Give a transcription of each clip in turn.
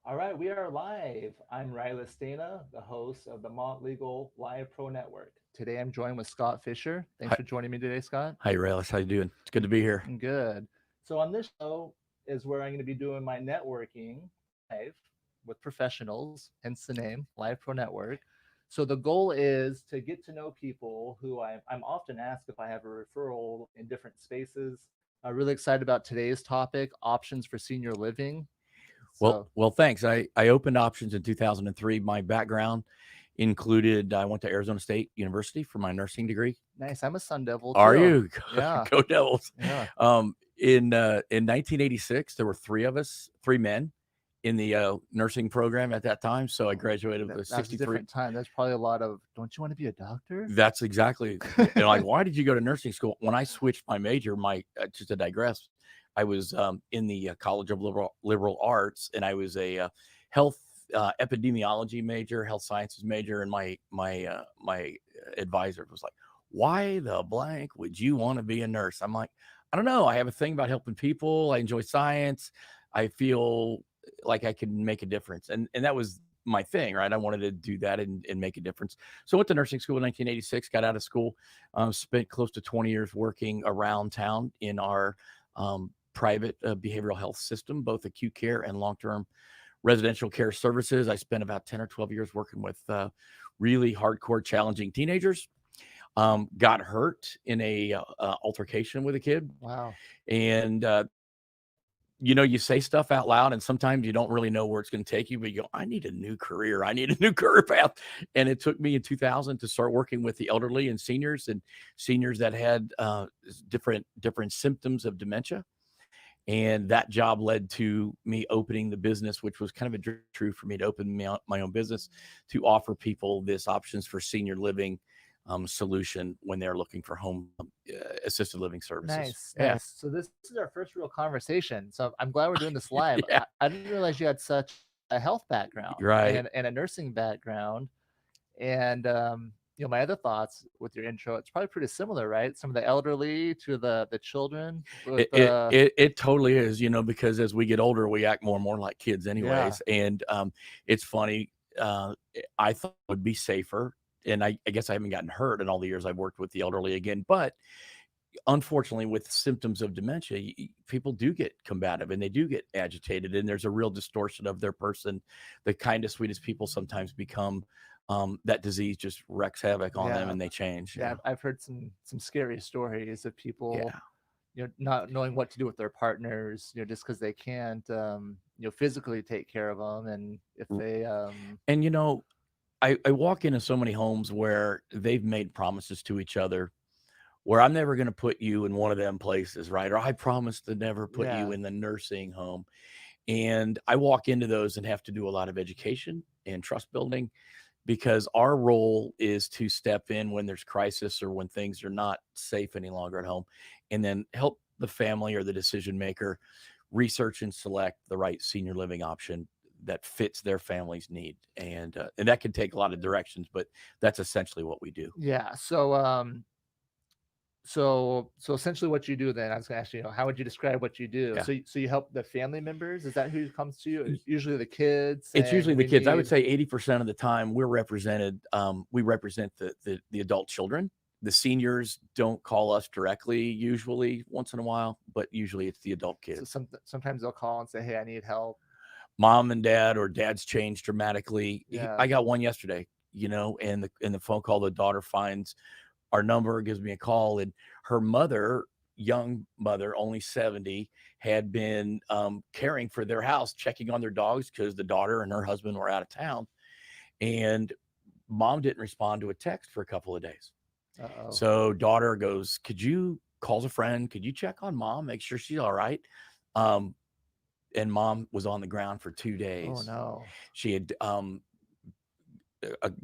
All right, we are live. I'm Rilus Dana, the host of the Mont Legal Live Pro Network. Today I'm joined with Scott Fischer. Thanks Hi, for joining me today, Scott. hi, Rilus. How you doing? It's good to be here. Good. So on this show is where I'm going to be doing my networking live with professionals, hence the name, Live Pro Network. So the goal is to get to know people who I'm often asked if I have a referral in different spaces. I'm really excited about today's topic, options for senior living. Well, So well, thanks. I opened options in 2003. My background included I went to Arizona State University for my nursing degree. nice. I'm a Sun Devil Are too. you? Yeah. Go Devils. Yeah. In 1986, there were three of us, three men, in the nursing program at that time. So I graduated with That's a 63. different time. There's probably a lot of, don't you want to be a doctor? That's exactly. And like, why did you go to nursing school? When I switched my major, just to digress, I was in the College of Liberal Arts, and I was a health epidemiology major, health sciences major, and my advisor was like, "Why the blank would you want to be a nurse?" I'm like, "I don't know. I have a thing about helping people. I enjoy science. I feel like I can make a difference," and that was my thing, right? I wanted to do that and make a difference. So I went to nursing school in 1986, got out of school, spent close to 20 years working around town in our private behavioral health system, both acute care and long-term residential care services. I spent about 10 or 12 years working with really hardcore, challenging teenagers. Got hurt in a altercation with a kid, Wow. and you say stuff out loud, and sometimes you don't really know where it's going to take you, but you go, I need a new career. I need a new career path. And it took me in 2000 to start working with the elderly and seniors that had different symptoms of dementia. And that job led to me opening the business, which was kind of a dream true for me to open my own business to offer people this options for senior living solution when they're looking for home assisted living services. Nice, Yeah. nice. So this is our first real conversation. So I'm glad we're doing this live. Yeah. I didn't realize you had such a health background Right. and a nursing background. And my other thoughts with your intro, it's probably pretty similar, right? Some of the elderly to the children with It totally is, because as we get older, we act more and more like kids yeah, anyways. And it's funny. I thought it would be safer. And I guess I haven't gotten hurt in all the years I've worked with the elderly again. But unfortunately, with symptoms of dementia, people do get combative and they do get agitated. And there's a real distortion of their person. The kindest, sweetest people sometimes become that disease just wreaks havoc on them yeah, and they change. yeah. I've heard some scary stories of people, Yeah. not knowing what to do with their partners, just because they can't, physically take care of them, and if they, And I walk into so many homes where they've made promises to each other where I'm never going to put you in one of them places, right? Or I promise to never put you yeah, in the nursing home. And I walk into those and have to do a lot of education and trust building because our role is to step in when there's crisis or when things are not safe any longer at home and then help the family or the decision maker research and select the right senior living option that fits their family's need. And that can take a lot of directions, but that's essentially what we do. yeah. So essentially what you do then, I was gonna ask you, how would you describe what you do? Yeah. So you help the family members? Is that who comes to you? Usually the kids It's usually saying the we kids. I would need, say 80% of the time we're represented. We represent the adult children. The seniors don't call us directly, usually once in a while, but usually it's the adult so kids. sometimes they'll call and say, hey, I need help. Mom and dad or dad's changed dramatically. Yeah. I got one yesterday, and the phone call, the daughter finds our number, gives me a call, and her mother, young mother, only 70, had been caring for their house, checking on their dogs because the daughter and her husband were out of town. And mom didn't respond to a text for a couple of days. Uh-oh. So daughter goes, could you calls a friend? Could you check on mom, make sure she's all right? Um, and mom was on the ground for 2 Oh days. no. She had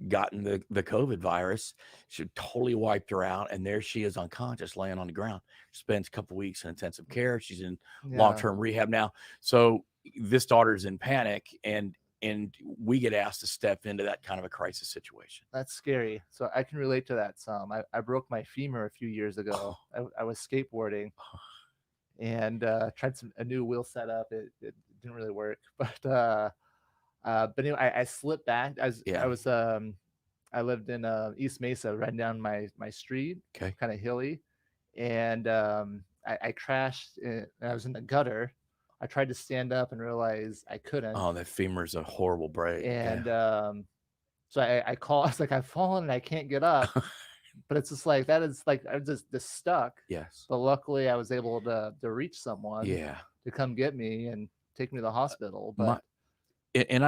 gotten the COVID virus. She totally wiped her out. And there she is unconscious, laying on the ground. Spends a couple weeks in intensive care. She's in Yeah. long-term rehab now. So this daughter's in panic and we get asked to step into that kind of a crisis situation. That's scary. So I can relate to that some. I broke my femur a few years ago. I was skateboarding and tried a new wheel setup. It didn't really work, but But anyway, I slipped back. Yeah. I lived in East Mesa, right down my street, Okay. kind of hilly, and I crashed. I was in the gutter. I tried to stand up and realized I couldn't, Oh, that femur's a horrible break. Yeah. and so I call. I was like, I've fallen and I can't get up. But it's just like that is like I'm just stuck. Yes. But luckily, I was able to reach someone Yeah. to come get me and take me to the hospital. My But and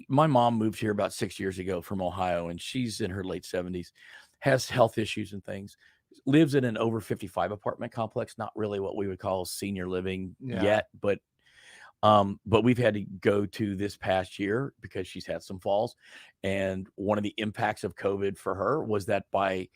my mom moved here about 6 years ago from Ohio, and she's in her late 70s, has health issues and things, lives in an over 55 apartment complex, not really what we would call senior living yeah, yet, but we've had to go to this past year because she's had some falls. And one of the impacts of COVID for her was that by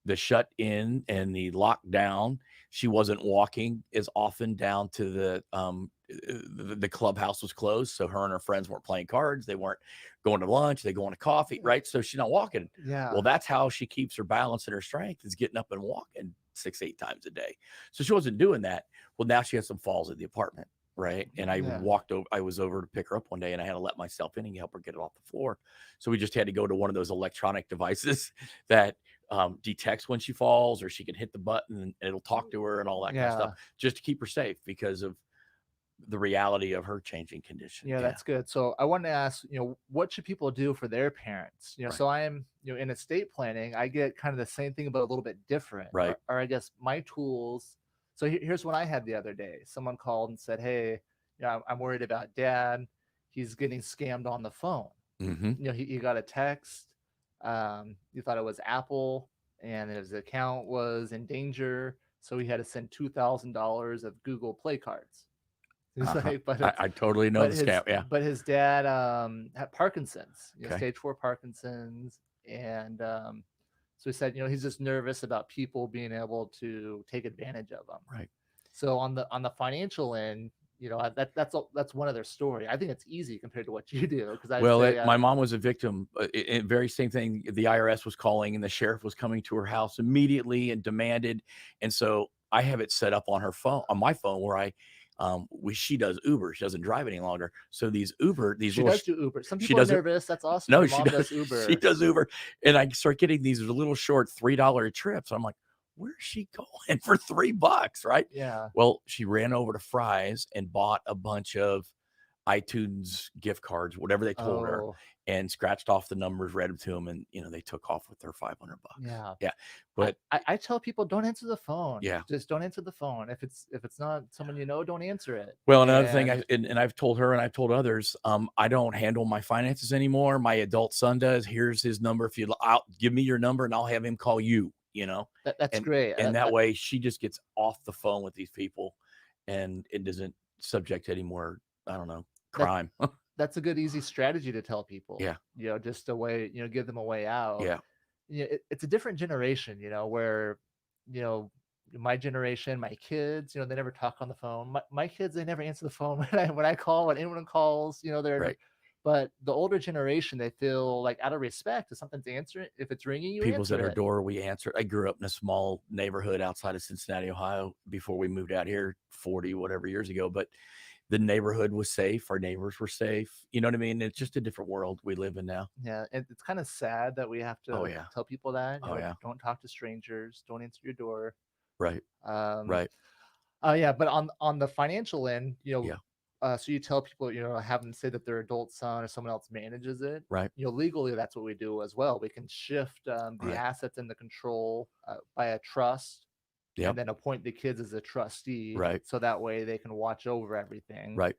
the shut in and the lockdown, she wasn't walking as often down to the clubhouse was closed. So her and her friends weren't playing cards. They weren't going to lunch. They going to coffee, right? So she's not walking. yeah, Well, that's how she keeps her balance and her strength is getting up and walking 6, 8 times a day. So she wasn't doing that. Well, now she has some falls at the apartment. Right. And yeah, I was over to pick her up one day and I had to let myself in and help her get it off the floor. So we just had to go to one of those electronic devices that detects when she falls, or she can hit the button and it'll talk to her and all that kind of yeah. stuff, just to keep her safe because of the reality of her changing condition. Yeah, Yeah. that's good. So I wanted to ask, what should people do for their parents? Right. So I am, in estate planning, I get kind of the same thing, but a little bit different. Right. Or I guess my tools. So here's what I had the other day. Someone called and said, "Hey, I'm worried about dad. He's getting scammed on the phone. Mm-hmm. He got a text. He thought it was Apple, and his account was in danger. So he had to send $2,000 of Google Play cards." He's like, I totally know the scam. Yeah. but his dad had Parkinson's, Okay. stage 4 Parkinson's, and so he said, he's just nervous about people being able to take advantage of him. Right. So on the financial end, that's one of their story. I think it's easy compared to what you do, because I Well, say, my mom was a victim. Very same thing. The IRS was calling, and the sheriff was coming to her house immediately and demanded. And so I have it set up on her phone, on my phone, where she does Uber. She doesn't drive any longer. So these she does do Uber. Some people are does it. nervous. That's awesome. No, Your she mom does. does Uber. She does Uber, and I start getting these little short $3 trips. I'm like, where's she going for $3? Right? Yeah. Well, she ran over to Fry's and bought a bunch of iTunes gift cards, whatever they told her, Oh, and scratched off the numbers, read them to them, and they took off with their $500. yeah. Yeah, but I tell people, don't answer the phone. yeah. Just don't answer the phone. If it's not someone don't answer it. Well, another thing, And and I've told her and I've told others, I don't handle my finances anymore. My adult son does. Here's his number. If I'll give me your number and I'll have him call you. that's great. And that way she just gets off the phone with these people, and it doesn't subject to any more, I don't know, crime. That's a good, easy strategy to tell people. Yeah. Just a way, give them a way out. Yeah. It's a different generation, where, my generation, my kids, they never talk on the phone. My kids, they never answer the phone when I call, when anyone calls, they're Right. But the older generation, they feel like, out of respect, if something's answering, if it's ringing, you People's answer at our it. door, we answer. I grew up in a small neighborhood outside of Cincinnati, Ohio, before we moved out here 40 whatever years ago. But the neighborhood was safe. Our neighbors were safe. You know what I mean? It's just a different world we live in now. Yeah, it's kind of sad that we have to yeah. tell people that. Oh, yeah. Don't talk to strangers. Don't answer your door. Right. Right. Yeah, but on the financial end, Yeah. So you tell people, have them say that their adult son or someone else manages it. Right. Legally, that's what we do as well. We can shift the Right. assets and the control by a trust, Yep. and then appoint the kids as a trustee. Right. So that way they can watch over everything. Right.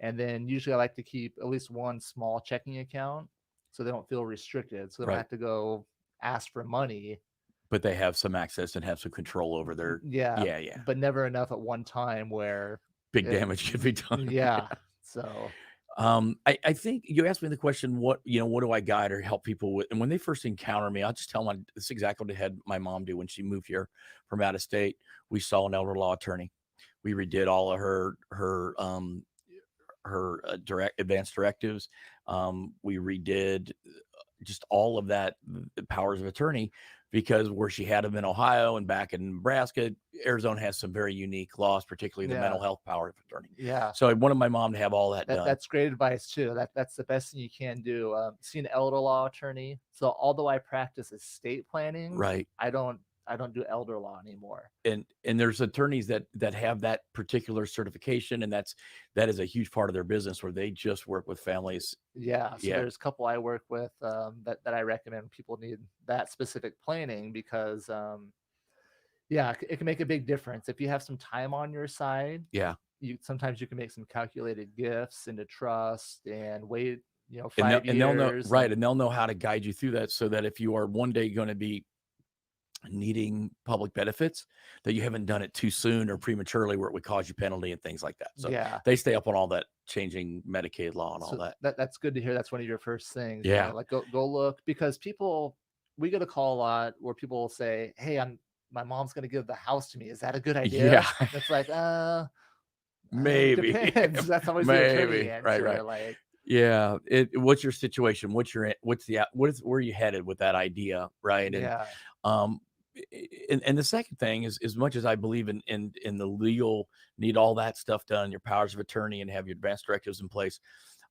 And then usually I like to keep at least one small checking account, so they don't feel restricted. So they don't Right. have to go ask for money. But they have some access and have some control over their. Yeah. Yeah. But never enough at one time where Big damage could be done. Yeah. So I think you asked me the question, what do I guide or help people with? And when they first encounter me, I'll just tell them this is exactly what I had my mom do when she moved here from out of state. We saw an elder law attorney. We redid all of her direct advanced directives. We redid just all of that, the powers of attorney because where she had them in Ohio and back in Nebraska, Arizona has some very unique laws, particularly the mental Yeah. health power of attorney. Yeah. So I wanted my mom to have all that done. That's great advice too. That's the best thing you can do. See an elder law attorney. So although I practice estate planning, Right. I don't do elder law anymore. And there's attorneys that have that particular certification, and that is a huge part of their business where they just work with families. Yeah. So Yeah. there's a couple I work with that I recommend people need that specific planning because yeah, it can make a big difference if you have some time on your side. Yeah. Sometimes you can make some calculated gifts into trust and wait, And 5 years. they'll know, right, and they'll know how to guide you through that, so that if you are one day going to be needing public benefits, that you haven't done it too soon or prematurely where it would cause you penalty and things like that. So Yeah. they stay up on all that, changing Medicaid law and all So that. that's good to hear. That's one of your first things. Yeah. Like go look, because we get a call a lot where people will say, "Hey, my mom's gonna give the house to me. Is that a good idea?" Yeah. It's like, Maybe. depends. That's always the attorney Maybe. answer. Right. Like, Yeah. What's your situation? Where are you headed with that idea? Right. And yeah, um and the second thing is, as much as I believe in the legal, need all that stuff done, your powers of attorney, and have your advance directives in place,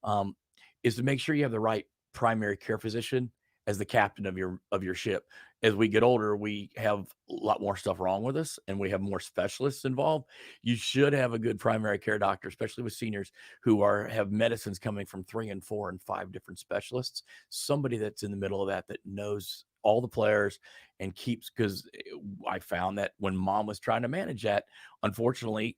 um, is to make sure you have the right primary care physician as the captain of your ship. As we get older, we have a lot more stuff wrong with us, and we have more specialists involved. You should have a good primary care doctor, especially with seniors who have medicines coming from 3 and 4 and 5 different specialists. Somebody that's in the middle of that knows all the players and keeps, because I found that when mom was trying to manage that, unfortunately,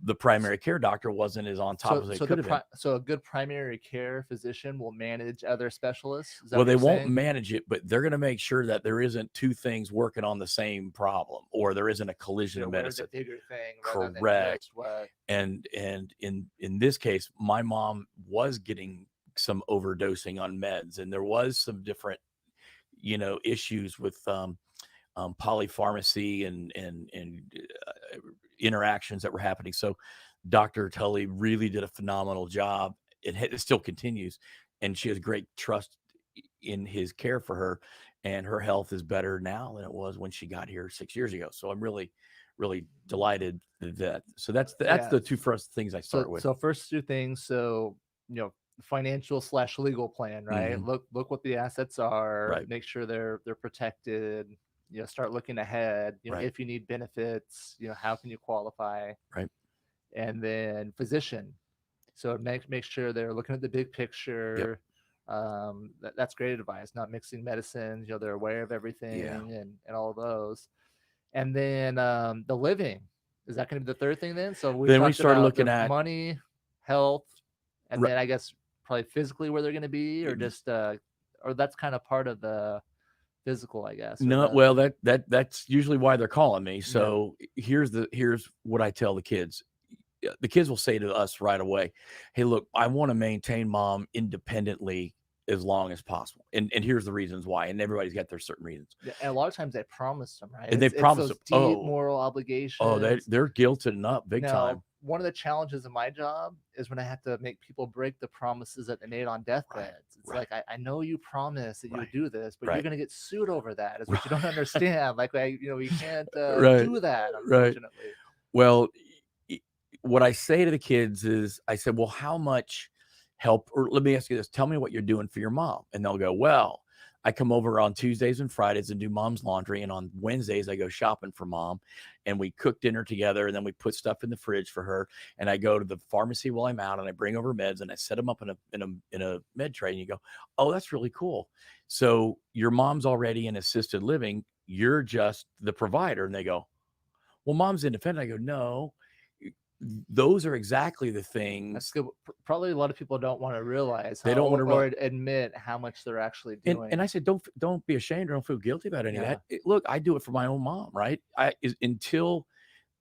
the primary care doctor wasn't as on top as they could have been. So a good primary care physician will manage other specialists. Is that Well, what they you're won't saying? manage it, but they're going to make sure that there isn't two things working on the same problem, or there isn't a collision They're of aware of medicine. the bigger thing rather than Correct. just what. And in this case, my mom was getting some overdosing on meds, and there was some different, issues with polypharmacy and interactions that were happening. So Dr. Tully really did a phenomenal job. It still continues, and she has great trust in his care for her, and her health is better now than it was when she got here 6 years ago. So I'm really, really delighted that. So that's Yeah. the two first things I start with. So first two things. So, financial/legal plan, right? Mhm. Look what the assets are, Right. make sure they're protected, start looking ahead, Right. if you need benefits, how can you qualify? Right. And then physician. So make sure they're looking at the big picture. That's great advice, not mixing medicines, they're aware of everything and all of those. And then the living. Is that going to be the third thing then? So Then we talked started about looking the at money, health, and Ri- then I guess probably physically where they're going to be, or just or that's kind of part of the physical, I guess. No, well, that's usually why they're calling me. Yeah. So here's what I tell the kids. The kids will say to us right away, "Hey, look, I want to maintain mom independently as long as possible." And here's the reasons why. And everybody's got their certain reasons. Yeah, and a lot of times they promise them, right? And they It's promise those them, deep moral obligations. oh, they're guilted up big time. One of the challenges of my job is when I have to make people break the promises that they made on deathbeds. It's like, I know you promised that you would do this, but you're going to get sued over that. Is what you don't understand. Like, we can't do that, unfortunately. Well, what I say to the kids is, I said, well, how much help, or let me ask you this, tell me what you're doing for your mom. And they'll go, well, I come over on Tuesdays and Fridays and do mom's laundry. And on Wednesdays, I go shopping for mom, and we cook dinner together. And then we put stuff in the fridge for her. And I go to the pharmacy while I'm out, and I bring over meds, and I set them up in a med tray. And you go, oh, that's really cool. So your mom's already in assisted living. You're just the provider. And they go, well, mom's independent. I go, no, those are exactly the things. That's good. Probably a lot of people don't want to realize. They don't want to admit how much they're actually doing. And I said, don't be ashamed or don't feel guilty about any of that. Look, I do it for my own mom, right? Until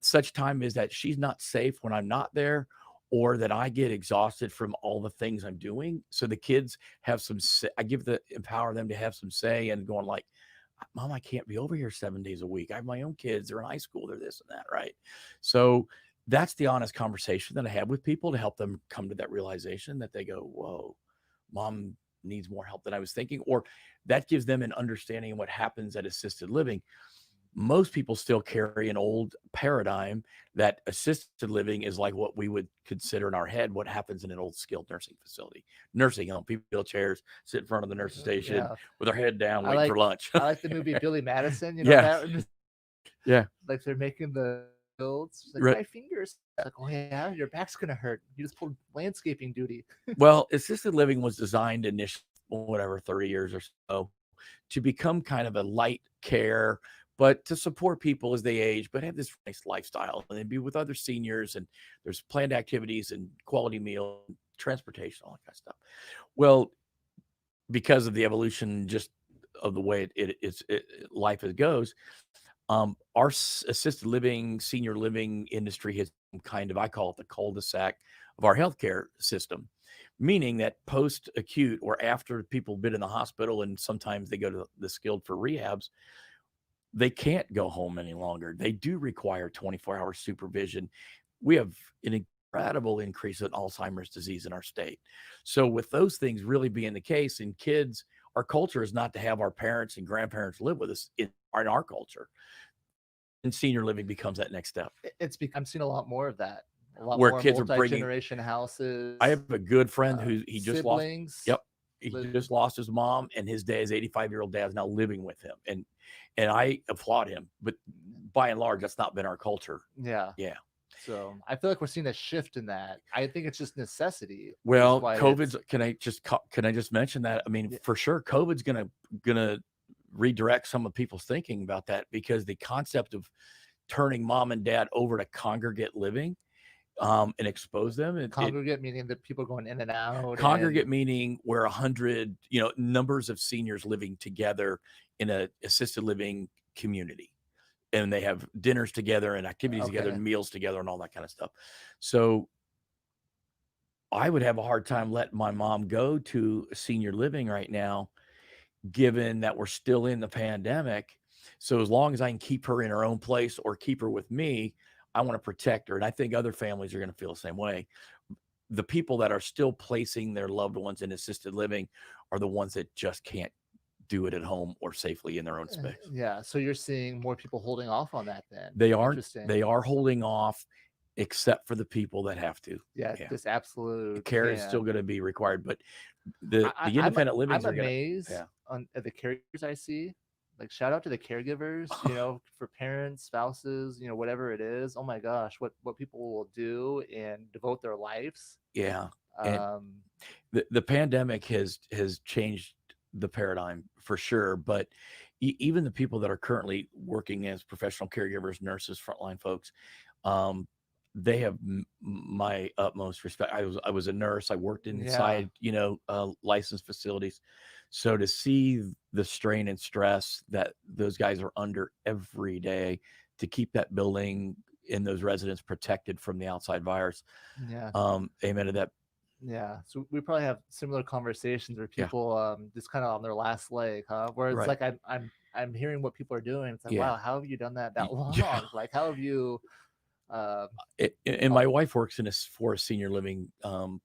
such time as that she's not safe when I'm not there, or that I get exhausted from all the things I'm doing. So the kids have some say. I empower them to have some say, and going like, Mom, I can't be over here 7 days a week. I have my own kids. They're in high school. They're this and that, right? So that's the honest conversation that I have with people to help them come to that realization that they go, whoa, mom needs more help than I was thinking, or that gives them an understanding of what happens at assisted living. Most people still carry an old paradigm that assisted living is like what we would consider in our head what happens in an old skilled nursing facility, nursing home. People build chairs, sit in front of the nurse's station Yeah. with their head down, I waiting like for lunch. I like the movie Billy Madison. You know Yeah. that? Yeah. Like they're making the builds. She's like, Right. my fingers. It's like, oh yeah, your back's gonna hurt. You just pulled landscaping duty. Well, assisted living was designed initially, whatever, 30 years or so, to become kind of a light care, but to support people as they age, but have this nice lifestyle and then be with other seniors. And there's planned activities and quality meal, transportation, all that kind of stuff. Well, because of the evolution just of the way life goes, our assisted living, senior living industry has kind of, I call it the cul-de-sac of our healthcare system, meaning that post-acute or after people have been in the hospital and sometimes they go to the skilled for rehabs, they can't go home any longer. They do require 24-hour supervision. We have an incredible increase in Alzheimer's disease in our state. So with those things really being the case, and kids, our culture is not to have our parents and grandparents live with us in our culture. And senior living becomes that next step. I'm seeing a lot more of that. A lot Where more kids are bringing multi-generation houses. I have a good friend who he just siblings. lost. Yep. He just lost his mom, and his 85-year-old dad is now living with him. And I applaud him, but by and large, that's not been our culture. Yeah. Yeah. So I feel like we're seeing a shift in that. I think it's just necessity. Well, COVID's, can I just mention that? I mean, for sure, COVID's gonna redirect some of people's thinking about that, because the concept of turning mom and dad over to congregate living and expose them. Congregate meaning that people going in and out. Congregate meaning where 100, numbers of seniors living together in a assisted living community, and they have dinners together and activities together and meals together and all that kind of stuff. So I would have a hard time letting my mom go to senior living right now, given that we're still in the pandemic. So as long as I can keep her in her own place or keep her with me, I want to protect her. And I think other families are going to feel the same way. The people that are still placing their loved ones in assisted living are the ones that just can't do it at home or safely in their own space. Yeah. So you're seeing more people holding off on that then. They are holding off, except for the people that have to. Yeah. This absolute care is still going to be required, but the independent living. I'm amazed on the caregivers I see. Like, shout out to the caregivers, for parents, spouses, whatever it is. Oh my gosh, what people will do and devote their lives. Yeah. The pandemic has changed the paradigm for sure, but even the people that are currently working as professional caregivers, nurses, frontline folks, they have my utmost respect. I was a nurse. I worked inside, licensed facilities. So to see the strain and stress that those guys are under every day to keep that building and those residents protected from the outside virus. Yeah. Amen to that. Yeah. So we probably have similar conversations where people just kind of on their last leg, huh? Where it's like I'm hearing what people are doing. It's like, wow, how have you done that long? Yeah. Like, how have you and my wife works for a senior living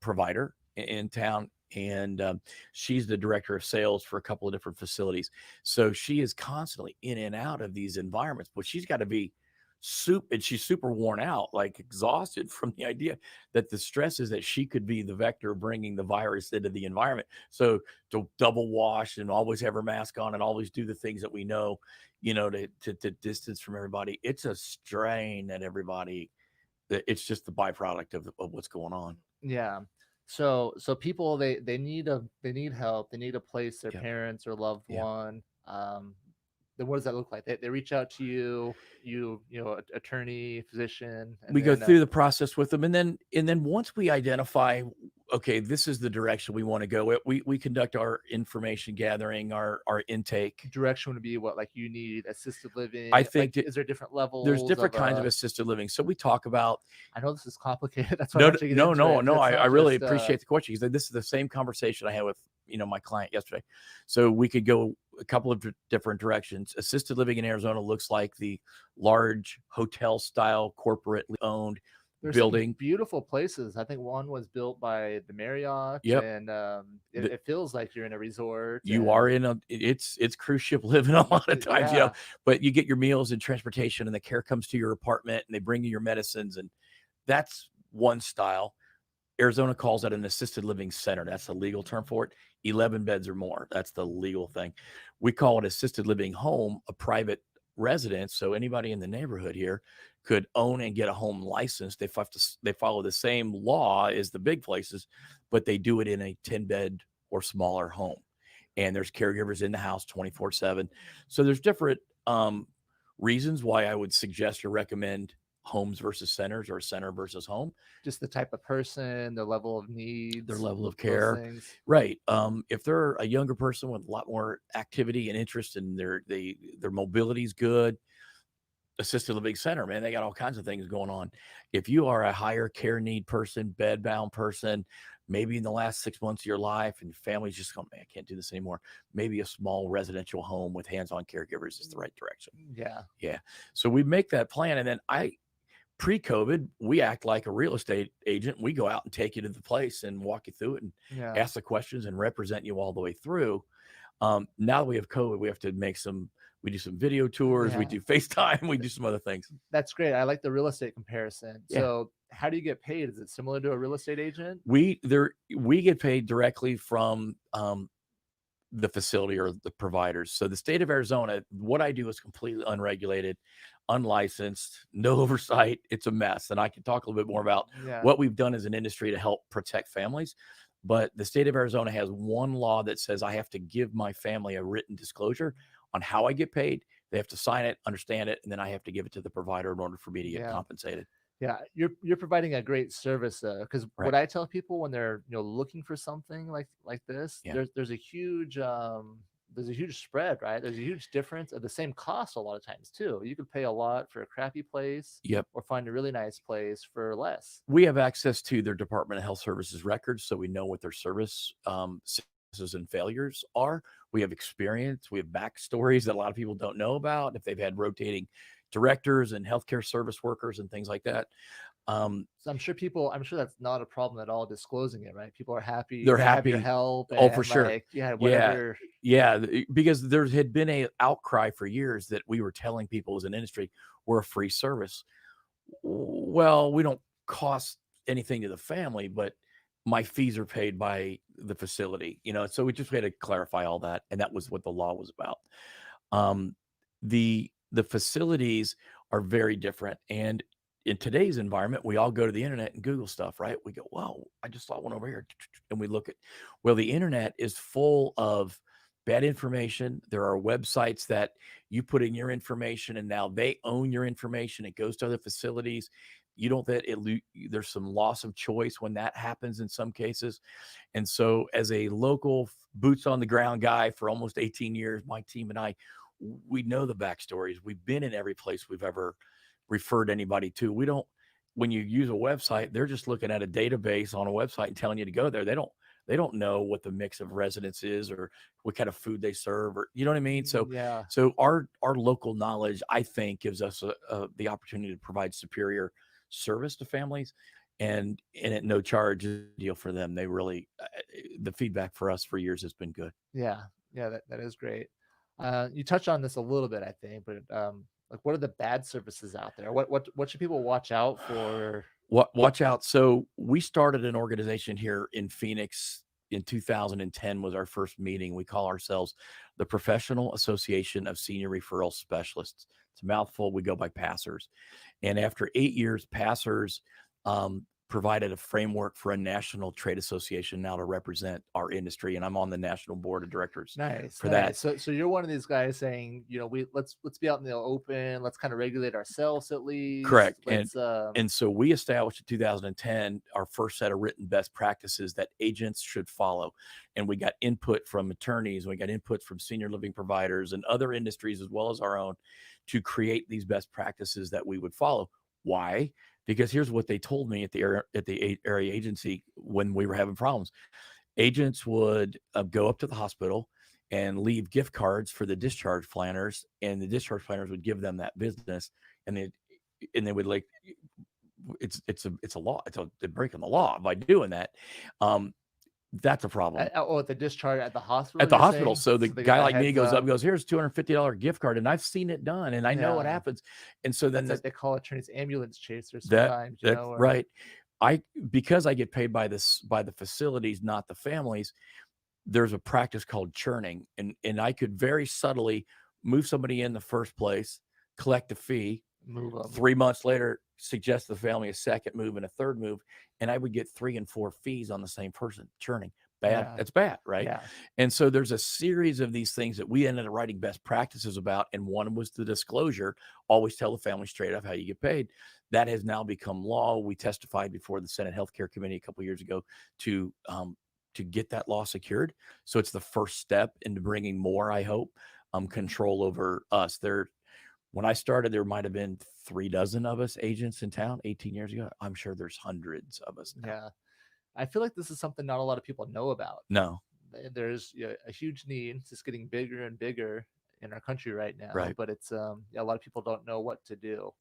provider in town, and she's the director of sales for a couple of different facilities. So she is constantly in and out of these environments, but she's got to be and she's super worn out, like exhausted from the idea that the stress is that she could be the vector bringing the virus into the environment. So to double wash and always have her mask on and always do the things that we know, to distance from everybody. It's a strain that everybody, it's just the byproduct of what's going on. Yeah. So people, they need help. They need to place their parents or loved one. Then what does that look like? They reach out to you, attorney, physician. We go through the process with them. And then once we identify, okay, this is the direction we want to go, we conduct our information gathering, our intake. Direction would be what, like you need assisted living? I think is there different levels? There's different kinds of assisted living. So we talk about, I know this is complicated. That's why I really appreciate the question, because this is the same conversation I had with, my client yesterday. So we could go a couple of different directions. Assisted living in Arizona looks like the large hotel style, corporately owned, There's some building. beautiful places. I think one was built by the Marriott, Yep. and it feels like you're in a resort. You are And in it's cruise ship living a lot of times, yeah, but you get your meals and transportation, and the care comes to your apartment, and they bring you your medicines, and that's one style. Arizona calls that an assisted living center. That's the legal term for it. 11 beds or more. That's the legal thing. We call it assisted living home, a private residence. So anybody in the neighborhood here could own and get a home license. They follow the same law as the big places, but they do it in a 10-bed or smaller home. And there's caregivers in the house 24/7. So there's different reasons why I would suggest or recommend homes versus centers or center versus home. just the type of person, the level of Their needs, level of those care, things. right? If they're a younger person with a lot more activity and interest, and their mobility is good, assisted living center, man, they got all kinds of things going on. If you are a higher care need person, bedbound person, maybe in the last 6 months of your life, and your family's just going, man, I can't do this anymore, maybe a small residential home with hands-on caregivers is the right direction. Yeah. Yeah. So we make that plan, and then pre-COVID, we act like a real estate agent. We go out and take you to the place and walk you through it and Yeah. ask the questions and represent you all the way through. Now that we have COVID, we have to we do some video tours, we Yeah. do FaceTime, we do some other things. That's great. I like the real estate comparison. Yeah. So how do you get paid? Is it similar to a real estate agent? We get paid directly from the facility or the providers. So the state of Arizona, what I do is completely unregulated, unlicensed, no oversight. It's a mess. And I can talk a little bit more about Yeah. what we've done as an industry to help protect families. But the state of Arizona has one law that says I have to give my family a written disclosure on how I get paid. They have to sign it, understand it, and then I have to give it to the provider in order for me to get Yeah. compensated. Yeah, you're providing a great service, because Right. what I tell people when they're looking for something like this, Yeah. there's a huge spread, right? There's a huge difference at the same cost a lot of times too. You could pay a lot for a crappy place, Yep. or find a really nice place for less. We have access to their Department of Health Services records, so we know what their service successes and failures are. We have experience. We have backstories that a lot of people don't know about. If they've had rotating directors and healthcare service workers and things like that. So I'm sure that's not a problem at all disclosing it, right? People are happy. They're to have your happy. help. Oh, for And sure. like, yeah, Yeah. whatever. Yeah. Because there had been a outcry for years that we were telling people as an industry, we're a free service. Well, we don't cost anything to the family, but my fees are paid by the facility, so we just had to clarify all that. And that was what the law was about. The facilities are very different. And in today's environment, we all go to the internet and Google stuff, right? We go, wow, I just saw one over here. And we look at, well, the internet is full of bad information. There are websites that you put in your information and now they own your information. It goes to other facilities. You don't that there's some loss of choice when that happens in some cases. And so as a local boots on the ground guy for almost 18 years, my team and I, we know the backstories. We've been in every place we've ever referred anybody to. We don't, when you use a website, they're just looking at a database on a website and telling you to go there. They don't know what the mix of residents is or what kind of food they serve, or you know what I mean? So Yeah. so our local knowledge, I think, gives us the opportunity to provide superior service to families, and at no charge deal for them. They really the feedback for us for years has been good. Yeah. Yeah, that is great. You touched on this a little bit, I think, but like, what are the bad services out there? What should people watch out for? Watch out. So we started an organization here in Phoenix in 2010 was our first meeting. We call ourselves the Professional Association of Senior Referral Specialists. It's a mouthful. We go by Passers. And after 8 years, Passers provided a framework for a national trade association now to represent our industry. And I'm on the national board of directors Nice for that. So you're one of these guys saying, let's be out in the open. Let's kind of regulate ourselves at least. Correct. Let's, And so we established in 2010 our first set of written best practices that agents should follow. And we got input from attorneys, we got input from senior living providers and other industries as well as our own to create these best practices that we would follow. Why? Because here's what they told me at the area agency when we were having problems. Agents would go up to the hospital and leave gift cards for the discharge planners, and the discharge planners would give them that business, and they would like it's a law. They're breaking the law by doing that. That's a problem At the discharge at the hospital. at the you're hospital. saying? So the they get guy that like me heads goes up, up. and goes, here's $250 gift card, and I've seen it done, and I know what Yeah. happens. And so then That's like they call attorneys ambulance chasers that sometimes. that's Or, right. Because I get paid by the facilities, not the families. There's a practice called churning, and I could very subtly move somebody in the first place, collect a fee, move them. 3 months later, suggest to the family a second move and a third move, and I would get 3 and 4 fees on the same person churning. Bad. Yeah. That's bad, right? Yeah. And so there's a series of these things that we ended up writing best practices about, and one was the disclosure. Always tell the family straight up how you get paid. That has now become law. We testified before the Senate Healthcare Committee a couple of years ago to get that law secured. So it's the first step into bringing more, I hope, control over us. When I started, there might have been 3 dozen of us agents in town 18 years ago. I'm sure there's hundreds of us now. Yeah. I feel like this is something not a lot of people know about. No. There's a huge need. It's just getting bigger and bigger in our country right now. Right. But it's a lot of people don't know what to do.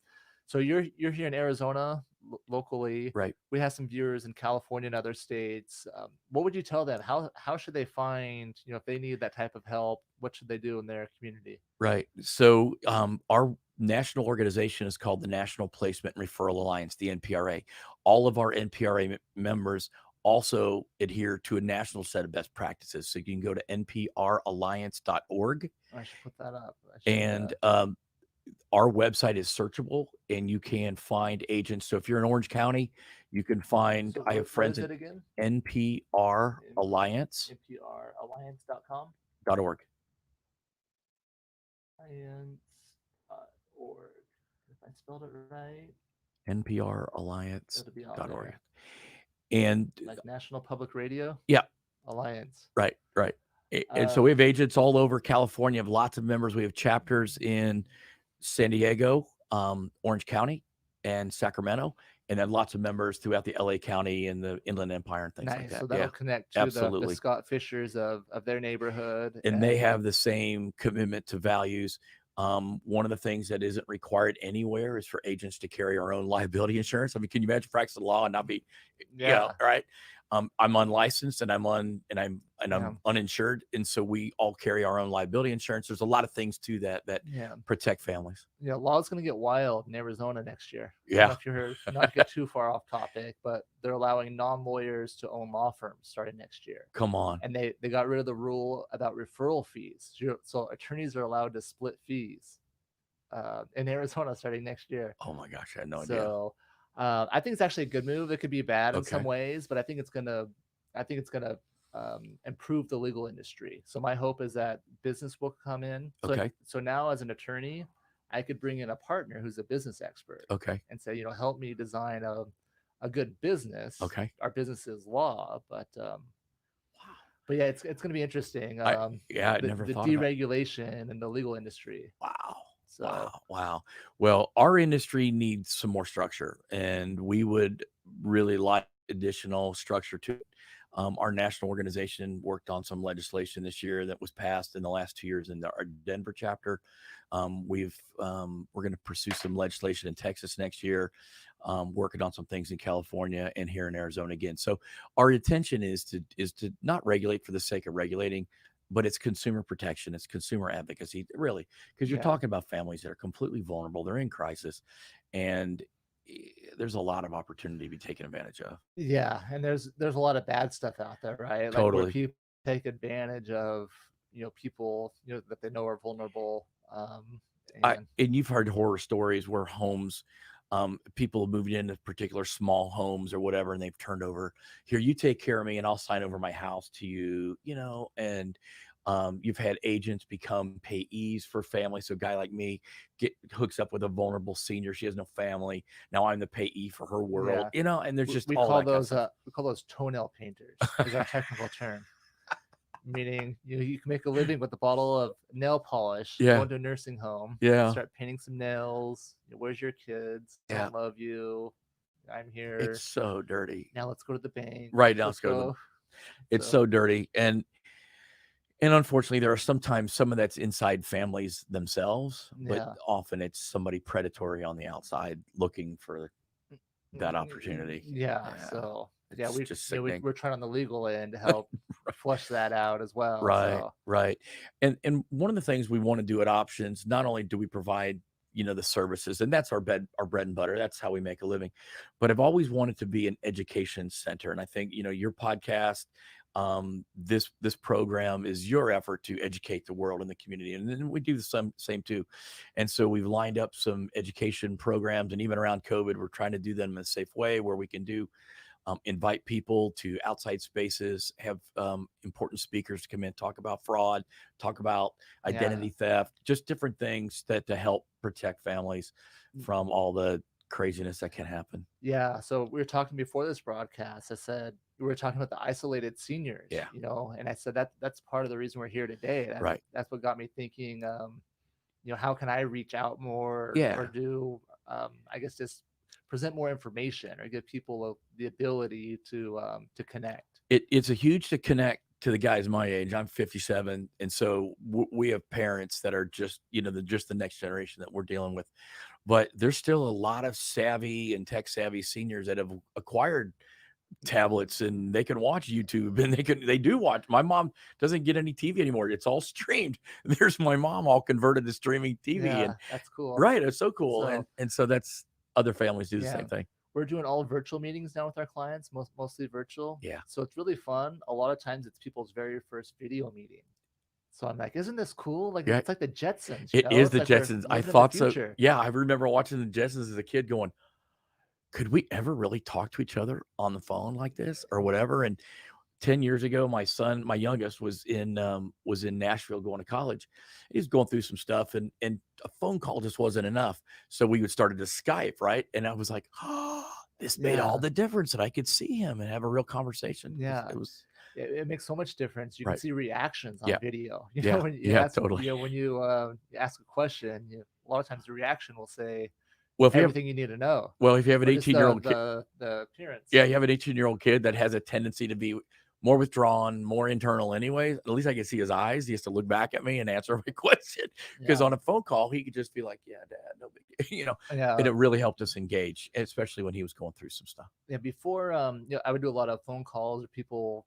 So you're here in Arizona locally. Right. We have some viewers in California and other states. What would you tell them? How should they find, if they need that type of help, what should they do in their community? Right. So our national organization is called the National Placement and Referral Alliance, the NPRA. All of our NPRA members also adhere to a national set of best practices. So you can go to npralliance.org. I should put that up. And our website is searchable, and you can find agents. So if you're in Orange County, you can find, I have friends at npralliance.org. npralliance.com. Alliance.org. If I spelled it right. npralliance.org. And like National Public Radio? Yeah. Alliance. Right. And so we have agents all over California, have lots of members. We have chapters in San Diego, Orange County, and Sacramento, and then lots of members throughout the LA County and the Inland Empire and things like that. So that'll connect to the Scott Fischers of their neighborhood. And they have the same commitment to values. One of the things that isn't required anywhere is for agents to carry our own liability insurance. I mean, can you imagine practicing law and not be, right? I'm unlicensed and I'm uninsured, and so we all carry our own liability insurance. There's a lot of things to that protect families. Yeah, law's going to get wild in Arizona next year. Yeah. I don't know if you heard, not to get too far off topic, but they're allowing non-lawyers to own law firms starting next year. Come on. And they got rid of the rule about referral fees. So attorneys are allowed to split fees in Arizona starting next year. Oh my gosh, I had no idea. So I think it's actually a good move. It could be bad in some ways, but I think it's gonna improve the legal industry. So my hope is that business will come in. So now as an attorney, I could bring in a partner who's a business expert. And say, help me design a good business. Our business is law, but but yeah, it's going to be interesting. I never thought the deregulation in the legal industry. Wow. Wow. Well, our industry needs some more structure, and we would really like additional structure to it. Our national organization worked on some legislation this year that was passed in the last 2 years in our Denver chapter. We're going to pursue some legislation in Texas next year, working on some things in California and here in Arizona again. So our intention is to not regulate for the sake of regulating, but it's consumer protection. It's consumer advocacy, really, because you're talking about families that are completely vulnerable. They're in crisis, and there's a lot of opportunity to be taken advantage of. Yeah, and there's a lot of bad stuff out there, right? Totally. Where people take advantage of people that they know are vulnerable. And you've heard horror stories where homes, people have moved into particular small homes or whatever, and they've turned over, here, you take care of me and I'll sign over my house to you, and you've had agents become payees for families. So a guy like me hooks up with a vulnerable senior. She has no family. Now I'm the payee for her world, and there's just we call those toenail painters is our technical term. Meaning you can make a living with a bottle of nail polish, go into a nursing home, start painting some nails. Where's your kids? I love you. I'm here. It's so dirty. Now let's go to the bank. Right, now let's go. It's so dirty. And unfortunately, there are sometimes some of that's inside families themselves, but often it's somebody predatory on the outside looking for that opportunity. Yeah. So yeah, It's just sickening. we're trying on the legal end to help flush that out as well. Right, So right. And one of the things we want to do at Options, not only do we provide, the services, and that's our bread and butter. That's how we make a living. But I've always wanted to be an education center. And I think, your podcast, this program is your effort to educate the world and the community. And then we do the same too. And so we've lined up some education programs, and even around COVID, we're trying to do them in a safe way where we can invite people to outside spaces, have important speakers come in, talk about fraud, talk about identity theft, just different things to help protect families from all the craziness that can happen. Yeah. So we were talking before this broadcast. I said we were talking about the isolated seniors. Yeah. And I said that's part of the reason we're here today. Right. That's what got me thinking. How can I reach out more or do I guess just present more information or give people the ability to connect. It's a huge to connect to the guys my age. I'm 57, and so we have parents that are just the next generation that we're dealing with. But there's still a lot of savvy and tech savvy seniors that have acquired tablets, and they can watch YouTube, and they do watch. My mom doesn't get any TV anymore. It's all streamed. There's my mom all converted to streaming TV. Yeah, and that's cool. Right. It's so cool. And so that's other families do the same thing. We're doing all virtual meetings now with our clients, mostly virtual. Yeah. So it's really fun. A lot of times it's people's very first video meeting. So I'm like, isn't this cool? Like it's like the Jetsons. It is the Jetsons. I thought so. Yeah, I remember watching the Jetsons as a kid going, could we ever really talk to each other on the phone like this or whatever? And 10 years ago, my youngest was in Nashville going to college. He was going through some stuff, and a phone call just wasn't enough. So we would start to Skype, right? And I was like, oh, this made all the difference, that I could see him and have a real conversation. Yeah. It makes so much difference. You can see reactions on video. When you ask, totally. When you ask a question, a lot of times the reaction will say, well, if everything you need to know. Well, if you have an 18-year-old kid, the appearance. Yeah, you have an 18-year-old kid that has a tendency to be more withdrawn, more internal anyways. At least I can see his eyes. He has to look back at me and answer my question. Because on a phone call, he could just be like, yeah, Dad, no big deal. And it really helped us engage, especially when he was going through some stuff. Yeah, before I would do a lot of phone calls, or people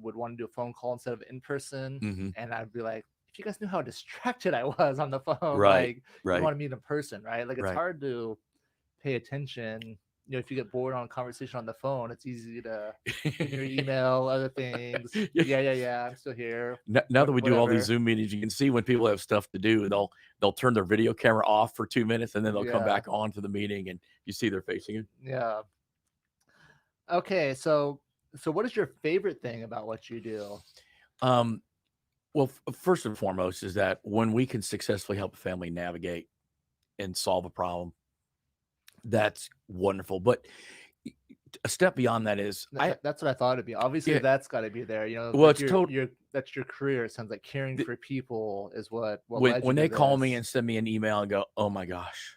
would want to do a phone call instead of in person. Mm-hmm. And I'd be like, if you guys knew how distracted I was on the phone, right. You want to meet in person, right? Like it's hard to pay attention. If you get bored on a conversation on the phone, it's easy to your email, other things. Yeah. I'm still here. Now that we do all these Zoom meetings, you can see when people have stuff to do, and they'll turn their video camera off for 2 minutes, and then they'll come back on to the meeting, and you see they're facing it. Yeah. Okay, so what is your favorite thing about what you do? Well, first and foremost is that when we can successfully help a family navigate and solve a problem, that's wonderful. But a step beyond that is that's what I thought it'd be. Obviously, that's got to be there. Well, it's that's your career. It sounds like caring for people is what when they call me and send me an email and go, oh my gosh,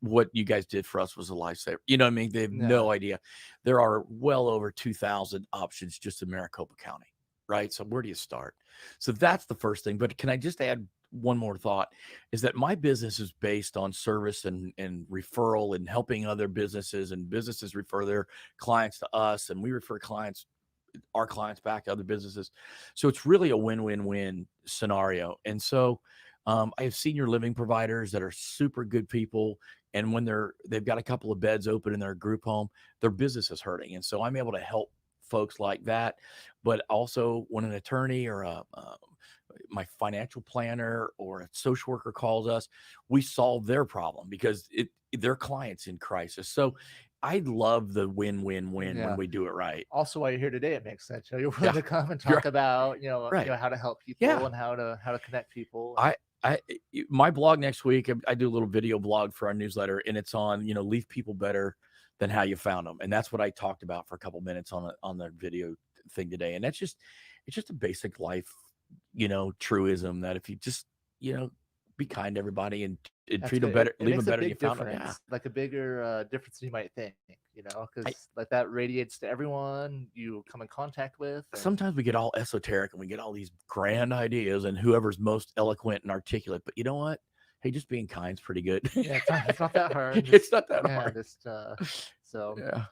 what you guys did for us was a lifesaver. You know what I mean? They have no idea. There are well over 2,000 options just in Maricopa County, right? So where do you start? So that's the first thing. But can I just add one more thought, is that my business is based on service and referral and helping other businesses, and businesses refer their clients to us, and we refer our clients back to other businesses. So it's really a win-win-win scenario. And so I have senior living providers that are super good people. And when they've got a couple of beds open in their group home, their business is hurting. And so I'm able to help folks like that. But also when an attorney or my financial planner or a social worker calls us, we solve their problem because their client's in crisis. So I love the win-win-win when we do it right. Also, while you're here today, it makes sense. You're willing to come and talk about, how to help people and how to connect people. My blog next week, I do a little video blog for our newsletter, and it's on, leave people better than how you found them. And that's what I talked about for a couple minutes on the video thing today. And it's just a basic life, truism that if you just, be kind to everybody and treat them better, leave them better than you found them. Yeah. Like a bigger difference than you might think, because like that radiates to everyone you come in contact with. Sometimes we get all esoteric and we get all these grand ideas and whoever's most eloquent and articulate, but you know what? Hey, just being kind is pretty good. Yeah, it's not that hard. It's not that hard. So, Yeah.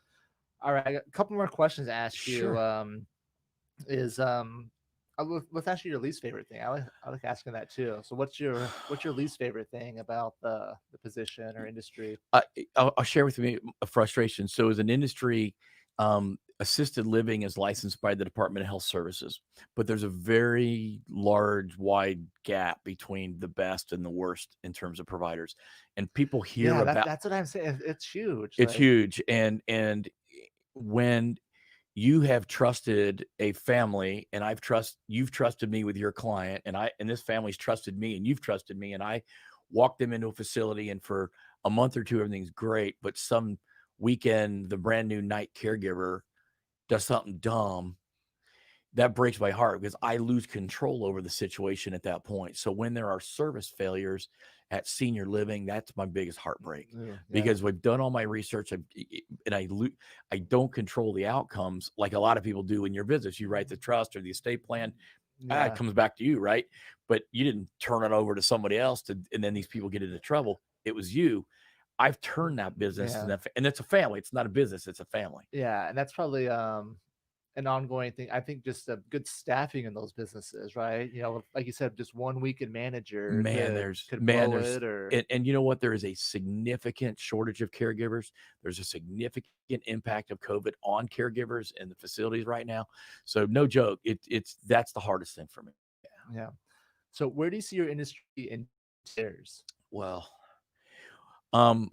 all right, I got a couple more questions to ask you. Sure. Is Let's ask you your least favorite thing. I like asking that too. So, what's your least favorite thing about the position or industry? I, I'll share with me a frustration. So, as an industry, assisted living is licensed by the Department of Health Services, but there's a very large, wide gap between the best and the worst in terms of providers. And people hear Yeah, about that's what I'm saying. It's huge. it's Like, huge. And when you have trusted a family, and you've trusted me with your client, and this family's trusted me, and you've trusted me, and I walk them into a facility, and for a month or two everything's great, but some weekend the brand new night caregiver does something dumb, that breaks my heart because I lose control over the situation at that point. So when there are service failures at senior living, that's my biggest heartbreak, yeah, because we've done all my research, and I don't control the outcomes like a lot of people do in your business. You write the trust or the estate plan, it yeah, comes back to you, right? But you didn't turn it over to somebody else and then these people get into trouble. It was you. I've turned that business, yeah, and it's a family. It's not a business. It's a family. yeah, and that's probably an ongoing thing. I think just a good staffing in those businesses, right? Like you said, just one weekend manager could blow There's it, or and you know what? There is a significant shortage of caregivers. There's a significant impact of COVID on caregivers in the facilities right now. So no joke, that's the hardest thing for me. yeah. So where do you see your industry in years? Well, um,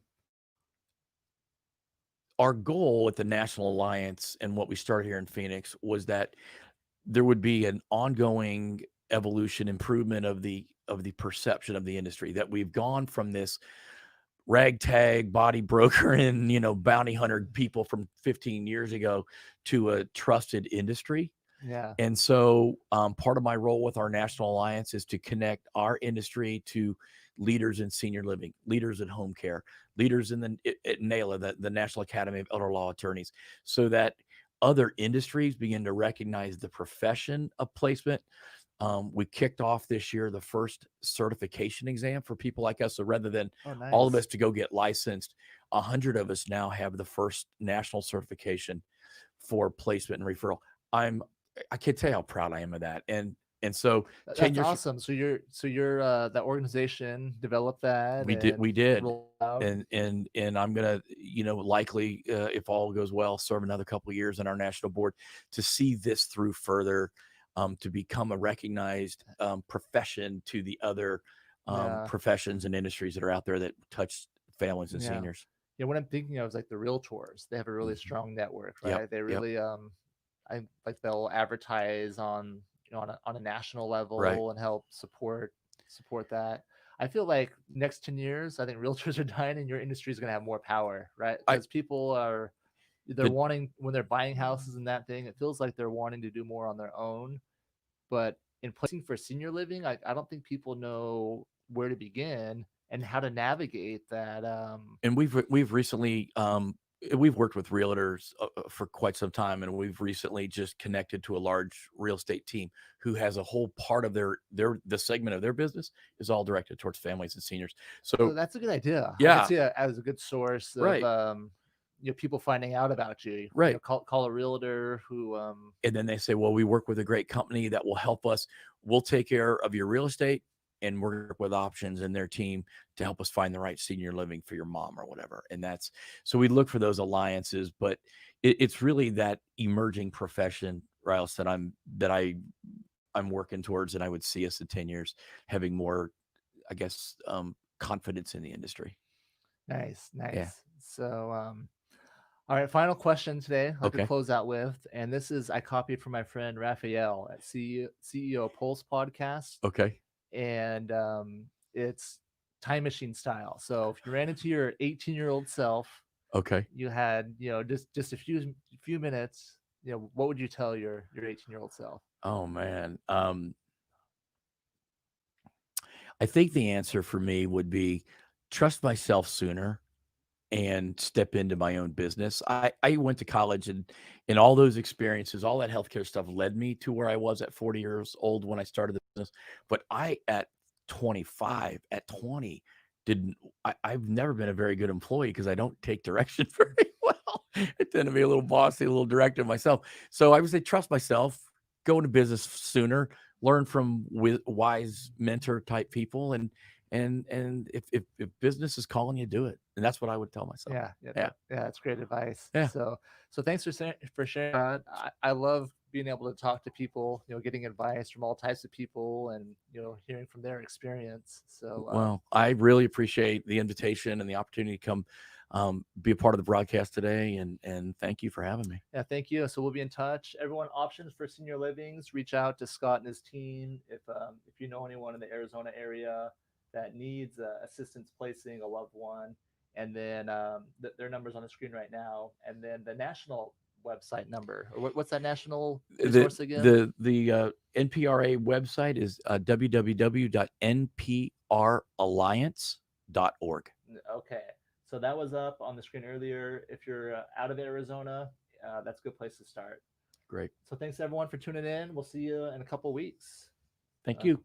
our goal at the National Alliance and what we started here in Phoenix was that there would be an ongoing evolution, improvement of the perception of the industry, that we've gone from this ragtag body broker and bounty hunter people from 15 years ago to a trusted industry. Yeah, And so part of my role with our National Alliance is to connect our industry to leaders in senior living, leaders in home care, leaders in at NALA, the National Academy of Elder Law Attorneys, so that other industries begin to recognize the profession of placement. We kicked off this year the first certification exam for people like us. So rather than oh all of nice. us to go get licensed, 100 of us now have the first national certification for placement and referral. I can't tell you how proud I am of that. And so 10 That's years awesome. So you're that organization developed that we and did. rolled out. And I'm gonna, likely, if all goes well, serve another couple of years on our national board to see this through further, to become a recognized profession to the other Yeah, professions and industries that are out there that touch families and yeah. seniors. Yeah, what I'm thinking of is like the realtors. They have a really Mhm. strong network, Yep. right? They Yep. really I like they'll advertise on on a national Right. level and help support that. I feel like next 10 years, I think realtors are dying and your industry is going to have more power, right? I Because people are they're the wanting when they're buying houses and that thing, it feels like they're wanting to do more on their own. But in placing for senior living, I don't think people know where to begin and how to navigate that. and we've recently we've worked with realtors for quite some time, and we've recently just connected to a large real estate team who has a whole part of the segment of their business is all directed towards families and seniors. Oh, So that's a good idea. I could yeah, see it as a good source of right, people finding out about you. right. Call a realtor who And then they say, well, we work with a great company that will help us. We'll take care of your real estate and work with options and their team to help us find the right senior living for your mom or whatever. And that's, so we look for those alliances, but it's really that emerging profession, Rilus, I'm working towards. And I would see us in 10 years having more, I guess, confidence in the industry. nice, Yeah. nice. So all right, final question today. I'd like to Okay. close out with, and this is I copied from my friend Raphael at CEO Pulse Podcast, Okay. and it's time machine style. So if you ran into your 18-year-old self, Okay. you had just a few minutes, what would you tell your 18-year-old self? Oh man. I think the answer for me would be trust myself sooner and step into my own business. I went to college, and all those experiences, all that healthcare stuff led me to where I was at 40 years old when I started the business. But at 25, at 20, didn't I've never been a very good employee because I don't take direction very well. I tend to be a little bossy, a little directive myself. So I would say trust myself, go into business sooner, learn from wise mentor type people, and if business is calling you, do it. And that's what I would tell myself. Yeah, yeah, Yeah. yeah. That's great advice. Yeah. So thanks for sharing. I love being able to talk to people, getting advice from all types of people, and hearing from their experience. So Well, I really appreciate the invitation and the opportunity to come be a part of the broadcast today. And thank you for having me. yeah, thank you. So we'll be in touch. Everyone, options for senior livings. Reach out to Scott and his team if you know anyone in the Arizona area that needs assistance placing a loved one. And then their numbers on the screen right now. And then the national website number. Or what's that national resource again? The NPRA website is www.npralliance.org. Okay. So that was up on the screen earlier. If you're out of Arizona, that's a good place to start. Great. So thanks everyone for tuning in. We'll see you in a couple weeks. Thank you.